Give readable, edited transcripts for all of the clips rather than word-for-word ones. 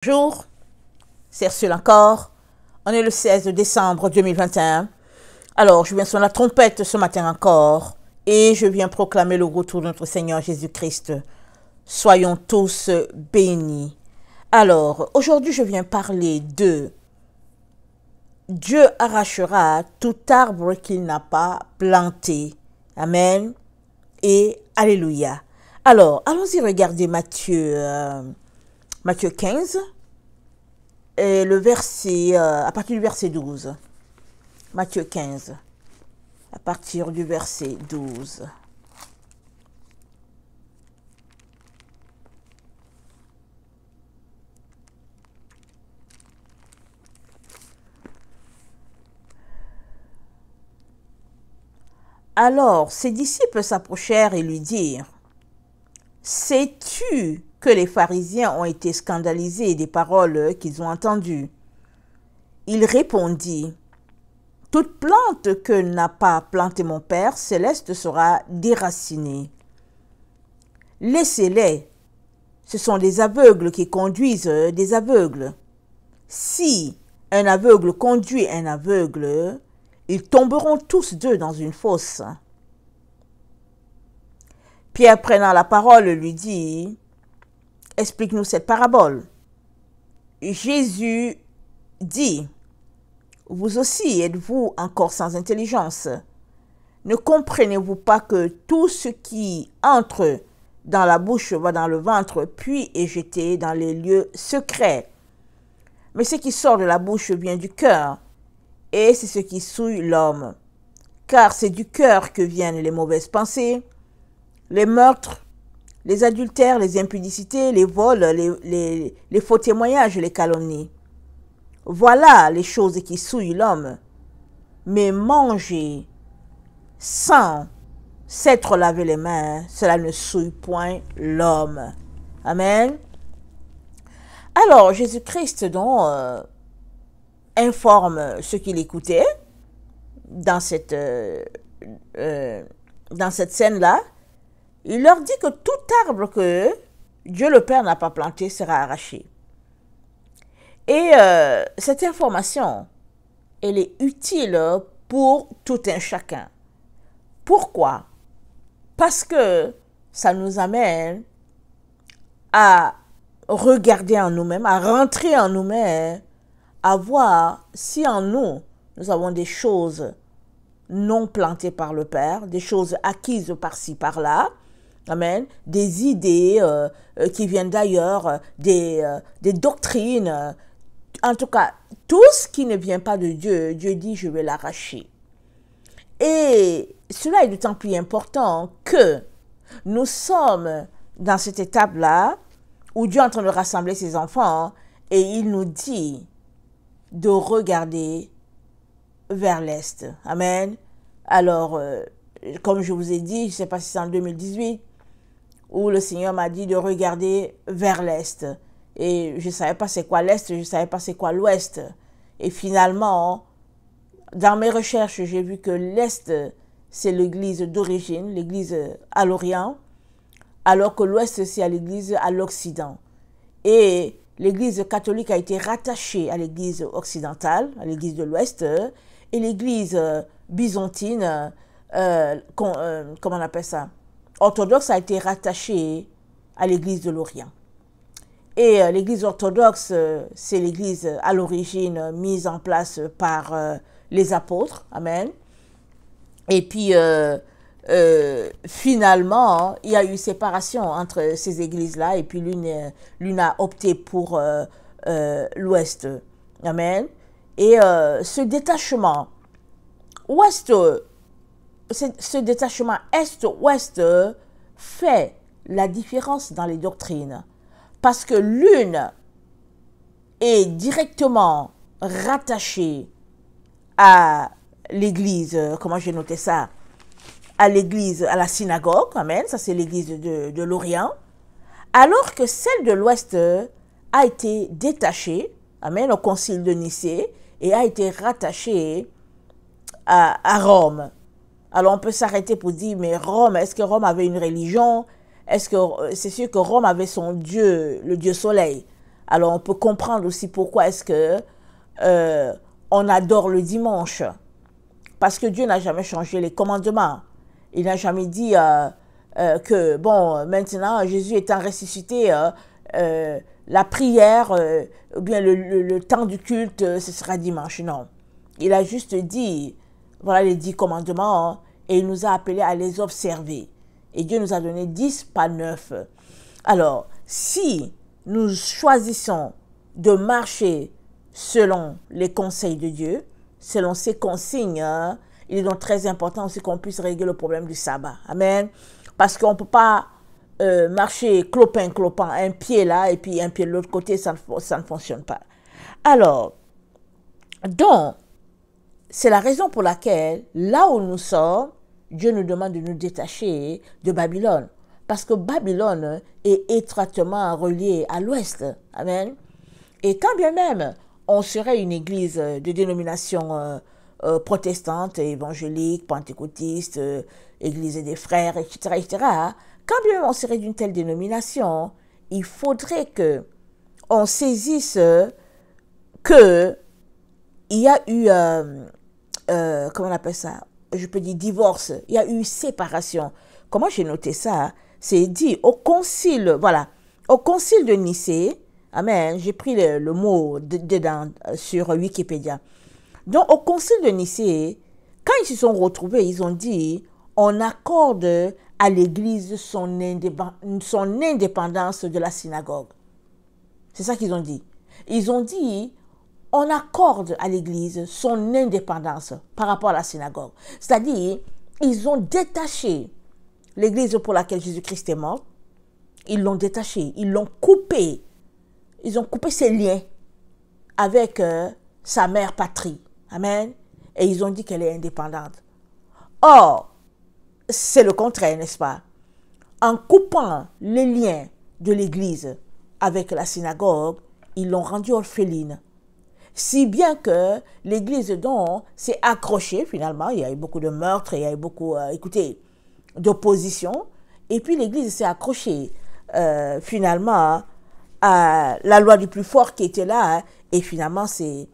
Bonjour, c'est Ursule encore. On est le 16 décembre 2021. Alors, je viens sur la trompette ce matin encore et je viens proclamer le retour de notre Seigneur Jésus-Christ. Soyons tous bénis. Alors, aujourd'hui, je viens parler de Dieu arrachera tout arbre qu'il n'a pas planté. Amen et Alléluia. Alors, allons-y regarder Matthieu 15, et le verset, à partir du verset 12. Matthieu 15, à partir du verset 12. Alors, ses disciples s'approchèrent et lui dirent, « Sais-tu que les pharisiens ont été scandalisés des paroles qu'ils ont entendues? » Il répondit, « Toute plante que n'a pas plantée mon Père céleste sera déracinée. Laissez-les, ce sont des aveugles qui conduisent des aveugles. Si un aveugle conduit un aveugle, ils tomberont tous deux dans une fosse. » Pierre, prenant la parole, lui dit, « Explique-nous cette parabole. » Jésus dit, « Vous aussi êtes-vous encore sans intelligence? Ne comprenez-vous pas que tout ce qui entre dans la bouche va dans le ventre, puis est jeté dans les lieux secrets? Mais ce qui sort de la bouche vient du cœur, et c'est ce qui souille l'homme. Car c'est du cœur que viennent les mauvaises pensées, les meurtres, les adultères, les impudicités, les vols, les faux témoignages, les calomnies. Voilà les choses qui souillent l'homme. Mais manger sans s'être lavé les mains, cela ne souille point l'homme. » Amen. Alors, Jésus-Christ informe ceux qui l'écoutaient dans cette scène-là. Il leur dit que tout arbre que Dieu le Père n'a pas planté sera arraché. Et cette information, elle est utile pour tout un chacun. Pourquoi? Parce que ça nous amène à regarder en nous-mêmes, à rentrer en nous-mêmes, à voir si en nous, nous avons des choses non plantées par le Père, des choses acquises par-ci, par-là. Amen. Des idées qui viennent d'ailleurs, des doctrines. En tout cas, tout ce qui ne vient pas de Dieu, Dieu dit, je vais l'arracher. Et cela est d'autant plus important que nous sommes dans cette étape-là où Dieu est en train de rassembler ses enfants et il nous dit de regarder vers l'Est. Amen. Alors, comme je vous ai dit, je ne sais pas si c'est en 2018, où le Seigneur m'a dit de regarder vers l'Est. Et je ne savais pas c'est quoi l'Est, je ne savais pas c'est quoi l'Ouest. Et finalement, dans mes recherches, j'ai vu que l'Est, c'est l'église d'origine, l'église à l'Orient, alors que l'Ouest, c'est à l'église à l'Occident. Et l'église catholique a été rattachée à l'église occidentale, à l'église de l'Ouest, et l'église byzantine, comment on appelle ça, orthodoxe, a été rattachée à l'église de l'Orient. Et l'église orthodoxe, c'est l'église à l'origine mise en place par les apôtres. Amen. Et puis, finalement, il y a eu séparation entre ces églises-là, et puis l'une a opté pour l'Ouest. Amen. Et ce détachement Ouest, ce détachement Est-Ouest fait la différence dans les doctrines. Parce que l'une est directement rattachée à l'église, comment j'ai noté ça, à l'église, à la synagogue, amen, ça c'est l'église de l'Orient, alors que celle de l'Ouest a été détachée, amen, au concile de Nicée, et a été rattachée à Rome. Alors on peut s'arrêter pour dire, mais Rome, est-ce que Rome avait une religion? Est-ce que c'est sûr que Rome avait son dieu, le dieu soleil? Alors, on peut comprendre aussi pourquoi est-ce que on adore le dimanche. Parce que Dieu n'a jamais changé les commandements. Il n'a jamais dit que, bon, maintenant, Jésus étant ressuscité, la prière, ou bien le temps du culte, ce sera dimanche. Non. Il a juste dit, voilà les 10 commandements, hein, et il nous a appelés à les observer. Et Dieu nous a donné 10, pas 9. Alors, si nous choisissons de marcher selon les conseils de Dieu, selon ses consignes, hein, il est donc très important aussi qu'on puisse régler le problème du sabbat. Amen. Parce qu'on ne peut pas marcher clopin, un pied là et puis un pied de l'autre côté, ça ne fonctionne pas. Alors, donc, c'est la raison pour laquelle, là où nous sommes, Dieu nous demande de nous détacher de Babylone. Parce que Babylone est étroitement reliée à l'ouest. Amen. Et quand bien même on serait une église de dénomination protestante, évangélique, pentecôtiste, église des frères, etc., etc., quand bien même on serait d'une telle dénomination, il faudrait que on saisisse que il y a eu, comment on appelle ça, je peux dire divorce, il y a eu séparation. Comment j'ai noté ça? C'est dit au concile, voilà, au concile de Nicée. Amen, j'ai pris le mot dedans sur Wikipédia. Donc, au concile de Nicée, quand ils se sont retrouvés, ils ont dit, on accorde à l'Église son indépendance de la synagogue. C'est ça qu'ils ont dit. Ils ont dit, on accorde à l'Église son indépendance par rapport à la synagogue. C'est-à-dire, ils ont détaché l'Église pour laquelle Jésus-Christ est mort. Ils l'ont détaché, ils l'ont coupé. Ils ont coupé ses liens avec sa mère patrie. Amen. Et ils ont dit qu'elle est indépendante. Or, c'est le contraire, n'est-ce pas? En coupant les liens de l'Église avec la synagogue, ils l'ont rendue orpheline. Si bien que l'Église donc s'est accrochée finalement. Il y a eu beaucoup de meurtres, il y a eu beaucoup, d'opposition. Et puis l'Église s'est accrochée finalement à la loi du plus fort qui était là, hein, et finalement c'est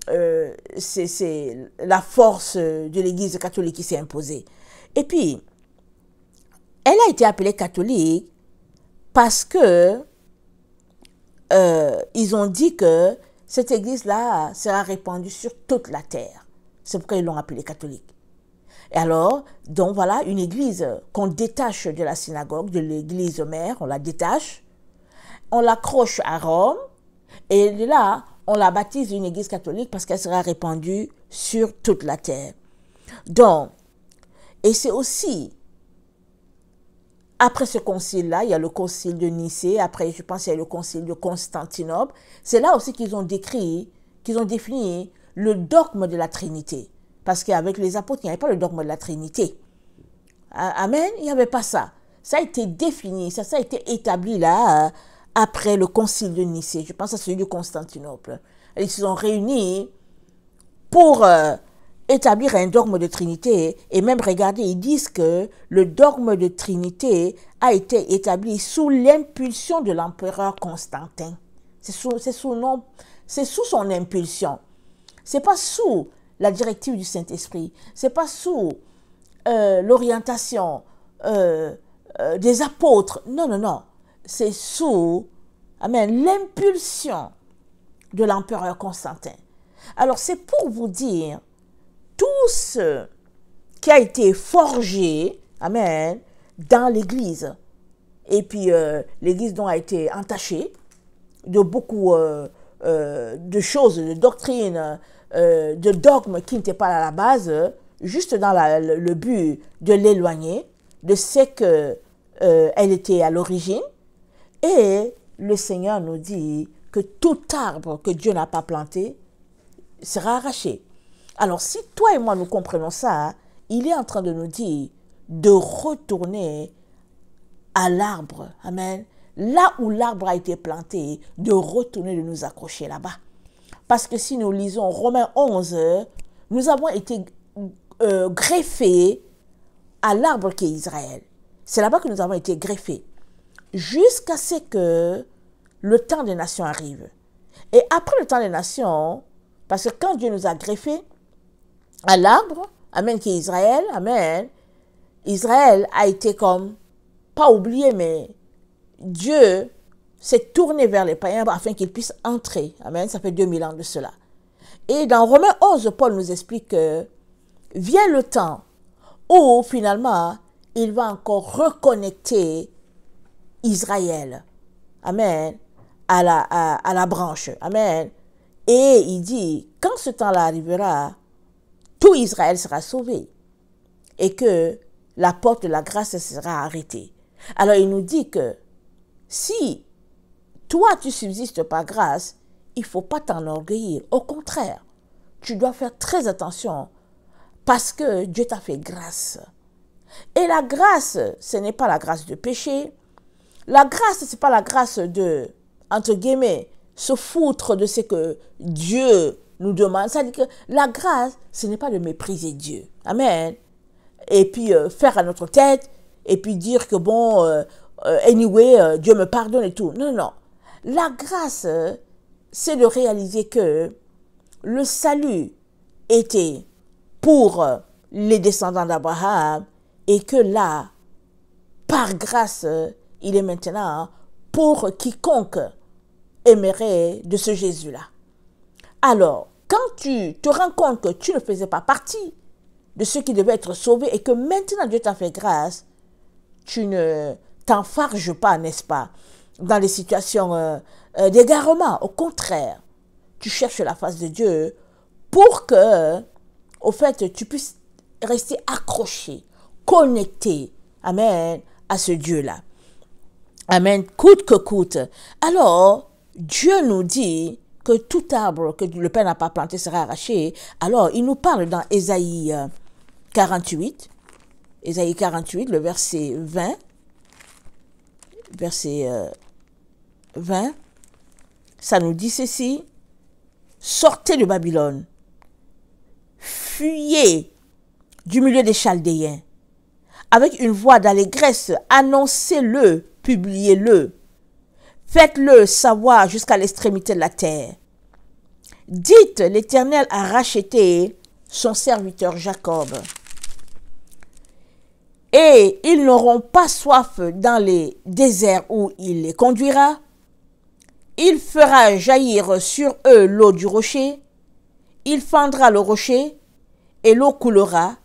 la force de l'Église catholique qui s'est imposée. Et puis, elle a été appelée catholique parce que ils ont dit que cette Église-là sera répandue sur toute la terre. C'est pourquoi ils l'ont appelée catholique. Et alors, donc voilà, une Église qu'on détache de la synagogue, de l'Église mère, on la détache, on l'accroche à Rome, et là, on la baptise une église catholique parce qu'elle sera répandue sur toute la terre. Donc, et c'est aussi, après ce concile-là, il y a le concile de Nicée, après je pense qu'il y a le concile de Constantinople, c'est là aussi qu'ils ont décrit, qu'ils ont défini le dogme de la Trinité. Parce qu'avec les apôtres, il n'y avait pas le dogme de la Trinité. Amen, il n'y avait pas ça. Ça a été défini, ça a été établi là, après le concile de Nicée, je pense à celui de Constantinople. Ils se sont réunis pour établir un dogme de Trinité. Et même, regardez, ils disent que le dogme de Trinité a été établi sous l'impulsion de l'empereur Constantin. C'est sous son impulsion. C'est pas sous la directive du Saint-Esprit. C'est pas sous l'orientation des apôtres. Non, non, non. C'est sous l'impulsion de l'empereur Constantin. Alors, c'est pour vous dire tout ce qui a été forgé, amen, dans l'Église. Et puis, l'Église dont a été entachée de beaucoup de choses, de doctrines, de dogmes qui n'étaient pas à la base, juste dans le but de l'éloigner de ce qu'elle était à l'origine. Et le Seigneur nous dit que tout arbre que Dieu n'a pas planté sera arraché. Alors, si toi et moi nous comprenons ça, il est en train de nous dire de retourner à l'arbre. Amen. Là où l'arbre a été planté, de retourner, de nous accrocher là-bas. Parce que si nous lisons Romains 11, nous avons été greffés à l'arbre qui est Israël. C'est là-bas que nous avons été greffés. Jusqu'à ce que le temps des nations arrive. Et après le temps des nations, parce que quand Dieu nous a greffés à l'arbre, amen, qui est Israël, amen, Israël a été comme, pas oublié, mais Dieu s'est tourné vers les païens afin qu'ils puissent entrer. Amen, ça fait 2000 ans de cela. Et dans Romains 11, Paul nous explique que vient le temps où finalement, il va encore reconnecter Israël, amen, à la branche, amen. Et il dit, quand ce temps-là arrivera, tout Israël sera sauvé et que la porte de la grâce sera arrêtée. Alors il nous dit que si toi tu subsistes par grâce, il ne faut pas t'enorgueillir. Au contraire, tu dois faire très attention parce que Dieu t'a fait grâce. Et la grâce, ce n'est pas la grâce de péché. La grâce, ce n'est pas la grâce de, entre guillemets, se foutre de ce que Dieu nous demande. C'est-à-dire que la grâce, ce n'est pas de mépriser Dieu. Amen. Et puis faire à notre tête, et puis dire que bon, anyway, Dieu me pardonne et tout. Non, non. La grâce, c'est de réaliser que le salut était pour les descendants d'Abraham et que là, par grâce, il est maintenant pour quiconque aimerait de ce Jésus-là. Alors, quand tu te rends compte que tu ne faisais pas partie de ceux qui devaient être sauvés et que maintenant Dieu t'a fait grâce, tu ne t'enfarges pas, n'est-ce pas, dans les situations d'égarement. Au contraire, tu cherches la face de Dieu pour que, au fait, tu puisses rester accroché, connecté, amen, à ce Dieu-là. Amen, coûte que coûte. Alors, Dieu nous dit que tout arbre que le Père n'a pas planté sera arraché. Alors, il nous parle dans Ésaïe 48, le verset 20, ça nous dit ceci: sortez de Babylone, fuyez du milieu des Chaldéens, avec une voix d'allégresse, annoncez-le, publiez-le, faites-le savoir jusqu'à l'extrémité de la terre. Dites, l'Éternel a racheté son serviteur Jacob. Et ils n'auront pas soif dans les déserts où il les conduira. Il fera jaillir sur eux l'eau du rocher. Il fendra le rocher et l'eau coulera.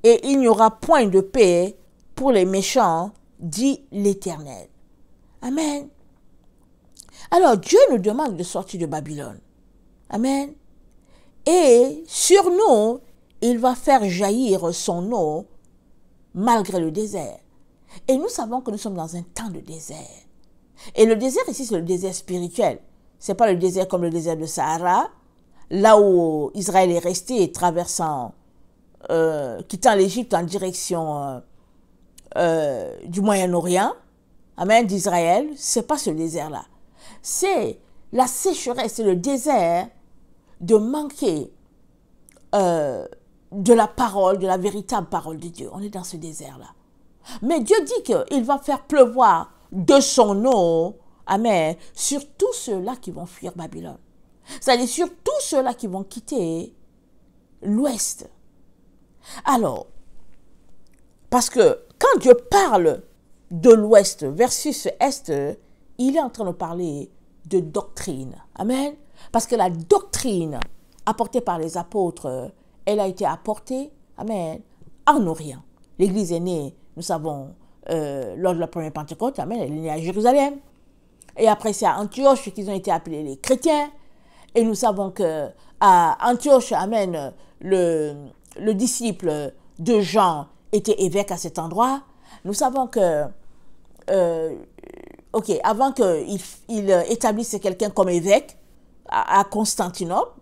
Et il n'y aura point de paix pour les méchants, dit l'Éternel. Amen. Alors Dieu nous demande de sortir de Babylone. Amen. Et sur nous, il va faire jaillir son eau malgré le désert. Et nous savons que nous sommes dans un temps de désert. Et le désert ici, c'est le désert spirituel. Ce n'est pas le désert comme le désert de Sahara, là où Israël est resté traversant, quittant l'Égypte en direction du Moyen-Orient, amen, d'Israël. Ce n'est pas ce désert-là. C'est la sécheresse, c'est le désert de manquer de la parole, de la véritable parole de Dieu. On est dans ce désert-là. Mais Dieu dit qu'il va faire pleuvoir de son eau, amen, sur tous ceux-là qui vont fuir Babylone. C'est-à-dire sur tous ceux-là qui vont quitter l'Ouest. Alors, parce que quand Dieu parle de l'Ouest versus Est, il est en train de parler de doctrine. Amen. Parce que la doctrine apportée par les apôtres, elle a été apportée, amen, en Orient. L'Église est née, nous savons, lors de la première Pentecôte, amen, elle est née à Jérusalem. Et après, c'est à Antioche qu'ils ont été appelés les chrétiens. Et nous savons que à Antioche, amen, le disciple de Jean était évêque à cet endroit. Nous savons que, avant qu'il établisse quelqu'un comme évêque à Constantinople,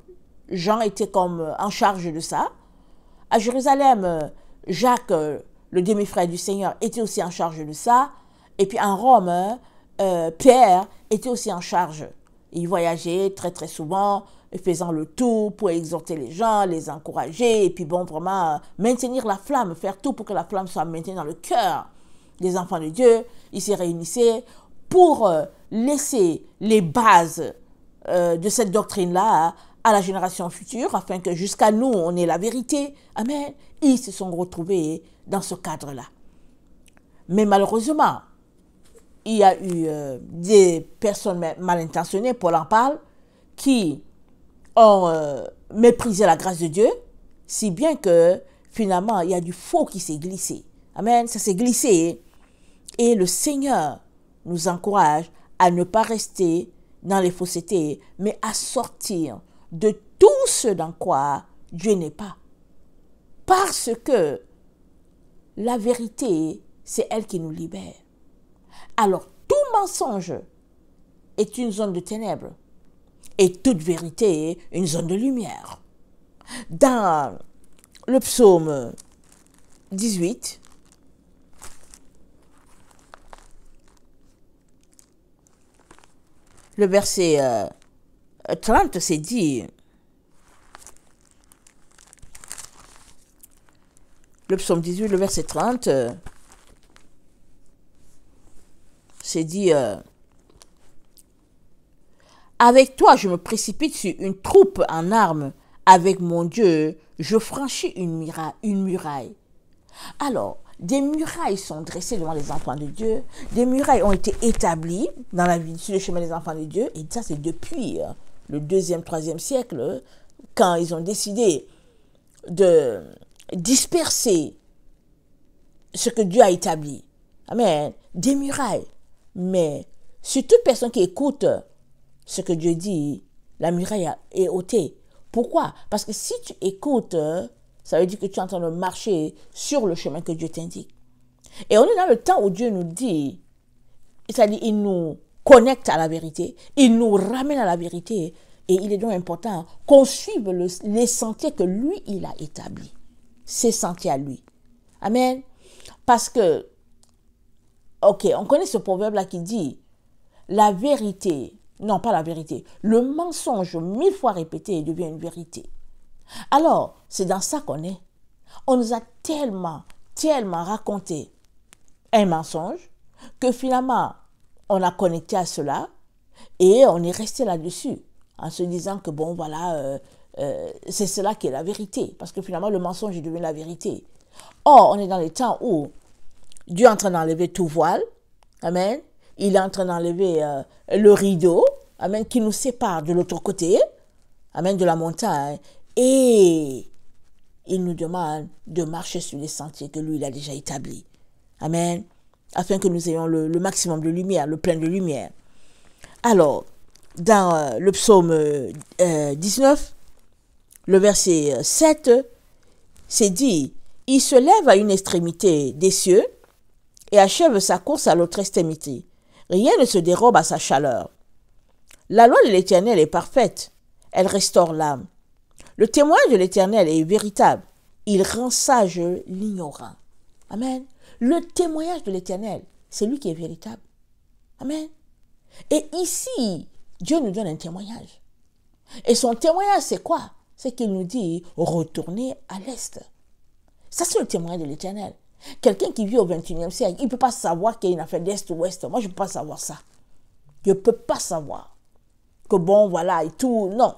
Jean était comme en charge de ça. À Jérusalem, Jacques, le demi-frère du Seigneur, était aussi en charge de ça. Et puis en Rome, Pierre était aussi en charge. Il voyageait très très souvent, faisant le tout pour exhorter les gens, les encourager, et puis bon, vraiment maintenir la flamme, faire tout pour que la flamme soit maintenue dans le cœur des enfants de Dieu. Ils se réunissaient pour laisser les bases de cette doctrine-là à la génération future, afin que jusqu'à nous, on ait la vérité. Amen. Ils se sont retrouvés dans ce cadre-là. Mais malheureusement, il y a eu des personnes mal intentionnées, Paul en parle, qui ont méprisé la grâce de Dieu, si bien que finalement, il y a du faux qui s'est glissé. Amen. Ça s'est glissé. Et le Seigneur nous encourage à ne pas rester dans les faussetés, mais à sortir de tout ce dans quoi Dieu n'est pas. Parce que la vérité, c'est elle qui nous libère. Alors, tout mensonge est une zone de ténèbres et toute vérité une zone de lumière. Dans le psaume 18, le verset 30, c'est dit, le psaume 18, le verset 30, c'est dit, avec toi, je me précipite sur une troupe en armes, avec mon Dieu, je franchis une muraille. Alors, des murailles sont dressées devant les enfants de Dieu, des murailles ont été établies dans la vie, sur le chemin des enfants de Dieu, et ça c'est depuis le 2e, 3e siècle, quand ils ont décidé de disperser ce que Dieu a établi. Amen. Des murailles. Mais sur toute personne qui écoute ce que Dieu dit, la muraille est ôtée. Pourquoi? Parce que si tu écoutes, ça veut dire que tu es en train de marcher sur le chemin que Dieu t'indique. Et on est dans le temps où Dieu nous dit, c'est-à-dire il nous connecte à la vérité, il nous ramène à la vérité, et il est donc important qu'on suive les sentiers que lui, il a établis. Ces sentiers à lui. Amen. Parce que, ok, on connaît ce proverbe-là qui dit, la vérité, non pas la vérité, le mensonge 1000 fois répété devient une vérité. Alors, c'est dans ça qu'on est. On nous a tellement raconté un mensonge que finalement, on a connecté à cela et on est resté là-dessus en se disant que bon, voilà, c'est cela qui est la vérité. Parce que finalement, le mensonge est devenu la vérité. Or, on est dans les temps où Dieu est en train d'enlever tout voile. Amen. Il est en train d'enlever le rideau. Amen. Qui nous sépare de l'autre côté. Amen. De la montagne. Et il nous demande de marcher sur les sentiers que lui, il a déjà établis. Amen. Afin que nous ayons le maximum de lumière, le plein de lumière. Alors, dans le psaume 19, le verset 7, c'est dit, il se lève à une extrémité des cieux et achève sa course à l'autre extrémité. Rien ne se dérobe à sa chaleur. La loi de l'Éternel est parfaite, elle restaure l'âme. Le témoignage de l'Éternel est véritable, il rend sage l'ignorant. Amen. Le témoignage de l'Éternel, c'est lui qui est véritable. Amen. Et ici, Dieu nous donne un témoignage. Et son témoignage, c'est quoi? C'est qu'il nous dit, retournez à l'Est. Ça, c'est le témoignage de l'Éternel. Quelqu'un qui vit au 21e siècle, il ne peut pas savoir qu'il y a une affaire d'Est ou Ouest. Moi, je ne peux pas savoir ça. Je ne peux pas savoir que bon, voilà, et tout. Non.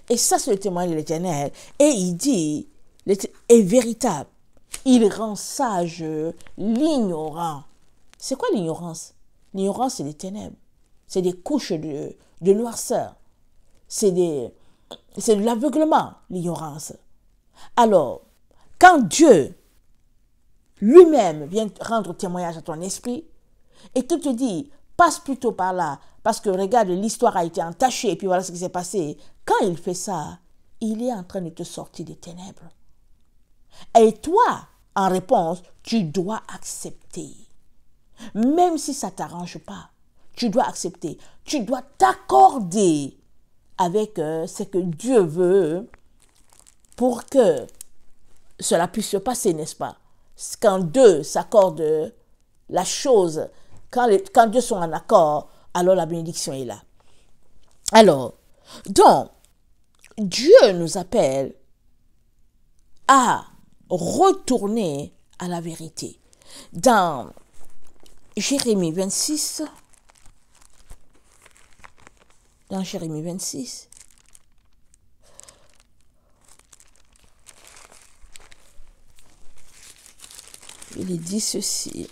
Et ça, c'est le témoignage de l'Éternel. Et il dit, est véritable. Il rend sage l'ignorant. C'est quoi l'ignorance? L'ignorance, c'est les ténèbres. C'est des couches de noirceur. C'est de l'aveuglement, l'ignorance. Alors, quand Dieu lui-même vient rendre témoignage à ton esprit et qu'il te dit, passe plutôt par là, parce que regarde, l'histoire a été entachée et puis voilà ce qui s'est passé. Quand il fait ça, il est en train de te sortir des ténèbres. Et toi, en réponse, tu dois accepter. Même si ça ne t'arrange pas, tu dois accepter. Tu dois t'accorder avec ce que Dieu veut pour que cela puisse se passer, n'est-ce pas? Quand deux s'accordent la chose, quand deux sont en accord, alors la bénédiction est là. Alors, donc, Dieu nous appelle à retourner à la vérité. Dans Jérémie 26, dans Jérémie 26. Il est dit ceci,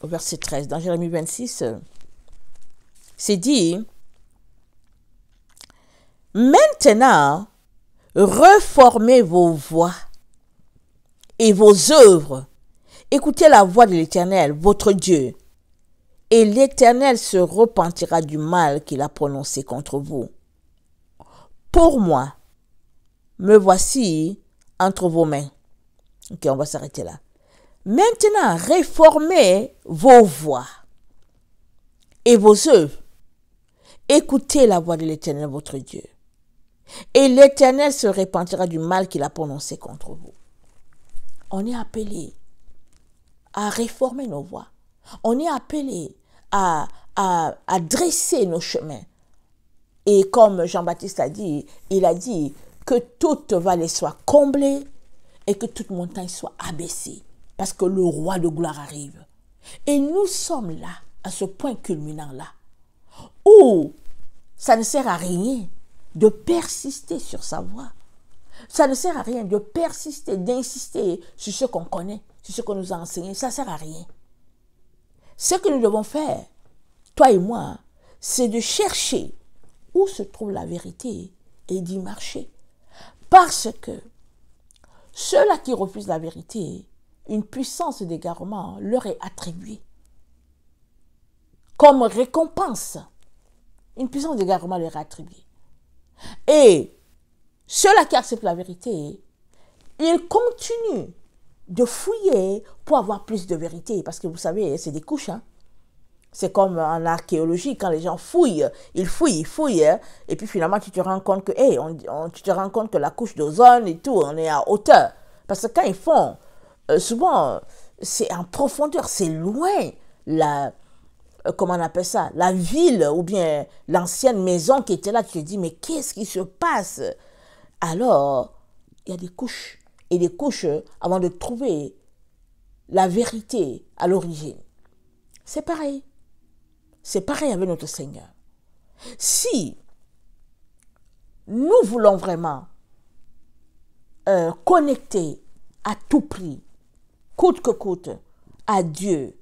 au verset 13, dans Jérémie 26, c'est dit, « Maintenant, reformez vos voies et vos œuvres. Écoutez la voix de l'Éternel, votre Dieu, et l'Éternel se repentira du mal qu'il a prononcé contre vous. Pour moi, me voici entre vos mains. » Ok, on va s'arrêter là. Maintenant, réformez vos voies et vos œuvres. Écoutez la voix de l'Éternel, votre Dieu. Et l'Éternel se repentira du mal qu'il a prononcé contre vous. On est appelé à réformer nos voies. On est appelé à dresser nos chemins. Et comme Jean-Baptiste a dit, il a dit que toute vallée soit comblée et que toute montagne soit abaissée. Parce que le roi de gloire arrive. Et nous sommes là, à ce point culminant-là, où ça ne sert à rien de persister sur sa voie. Ça ne sert à rien de persister, d'insister sur ce qu'on connaît, sur ce qu'on nous a enseigné. Ça ne sert à rien. Ce que nous devons faire, toi et moi, c'est de chercher où se trouve la vérité et d'y marcher. Parce que ceux-là qui refusent la vérité, une puissance d'égarement leur est attribuée. Comme récompense, une puissance d'égarement leur est attribuée. Et ceux-là qui acceptent la vérité, ils continuent de fouiller pour avoir plus de vérité. Parce que vous savez, c'est des couches. Hein? C'est comme en archéologie, quand les gens fouillent, ils fouillent. Hein? Et puis finalement, tu te rends compte que, tu te rends compte que la couche d'ozone et tout, on est à hauteur. Parce que quand ils font, souvent, c'est en profondeur, c'est loin comment on appelle ça, la ville ou bien l'ancienne maison qui était là. Tu te dis, mais qu'est-ce qui se passe? Alors, il y a des couches et des couches avant de trouver la vérité à l'origine. C'est pareil. C'est pareil avec notre Seigneur. Si nous voulons vraiment connecter à tout prix, coûte que coûte, à Dieu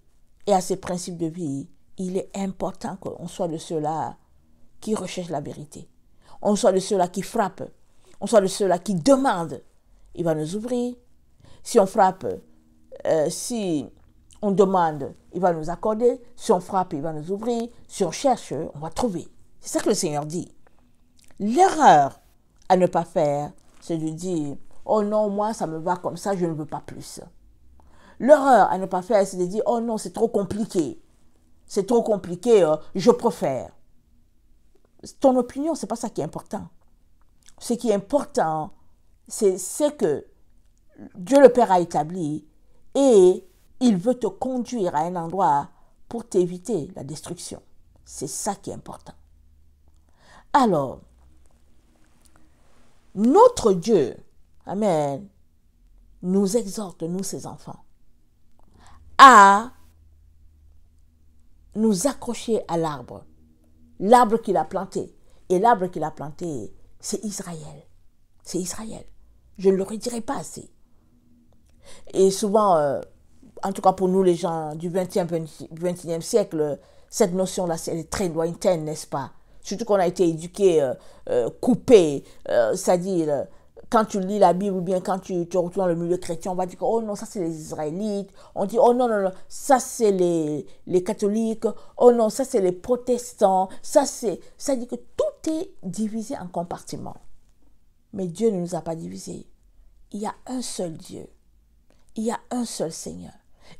et à ses principes de vie, il est important qu'on soit de ceux-là qui recherchent la vérité. On soit de ceux-là qui frappent. On soit de ceux-là qui demandent. Il va nous ouvrir. Si on frappe, si on demande, il va nous accorder. Si on frappe, il va nous ouvrir. Si on cherche, on va trouver. C'est ça que le Seigneur dit. L'erreur à ne pas faire, c'est de dire, oh non, moi, ça me va comme ça, je ne veux pas plus. L'erreur à ne pas faire, c'est de dire, oh non, c'est trop compliqué. C'est trop compliqué, je préfère. Ton opinion, ce n'est pas ça qui est important. Ce qui est important, c'est ce que Dieu le Père a établi et il veut te conduire à un endroit pour t'éviter la destruction. C'est ça qui est important. Alors, notre Dieu, Amen, nous exhorte, nous ses enfants, à nous accrocher à l'arbre qu'il a planté. Et l'arbre qu'il a planté, c'est Israël. C'est Israël. Je ne le redirai pas assez. Et souvent, en tout cas pour nous les gens du 21e siècle, cette notion-là, elle est très lointaine, n'est-ce pas? Surtout qu'on a été éduqué, coupé, c'est-à-dire, quand tu lis la Bible ou bien quand tu te retrouves dans le milieu chrétien, on va dire que, oh non, ça c'est les Israélites. On dit, oh non, non, non, ça c'est les catholiques. Oh non, ça c'est les protestants. Ça dit que tout est divisé en compartiments. Mais Dieu ne nous a pas divisés. Il y a un seul Dieu. Il y a un seul Seigneur.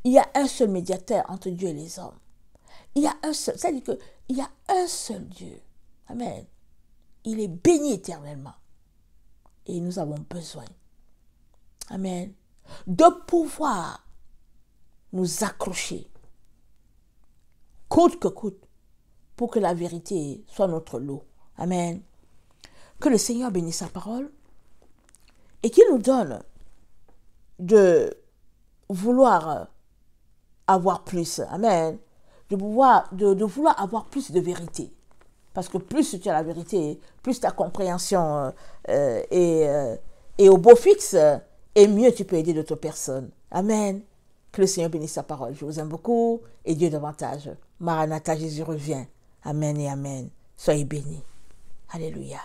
Il y a un seul médiateur entre Dieu et les hommes. Il y a un seul, ça dit que il y a un seul Dieu. Amen. Il est béni éternellement. Et nous avons besoin, amen, de pouvoir nous accrocher, coûte que coûte, pour que la vérité soit notre lot. Amen. Que le Seigneur bénisse sa parole et qu'il nous donne de vouloir avoir plus. Amen. De vouloir avoir plus de vérité. Parce que plus tu as la vérité, plus ta compréhension est au beau fixe, et mieux tu peux aider d'autres personnes. Amen. Que le Seigneur bénisse sa parole. Je vous aime beaucoup et Dieu davantage. Maranatha, Jésus revient. Amen et amen. Soyez bénis. Alléluia.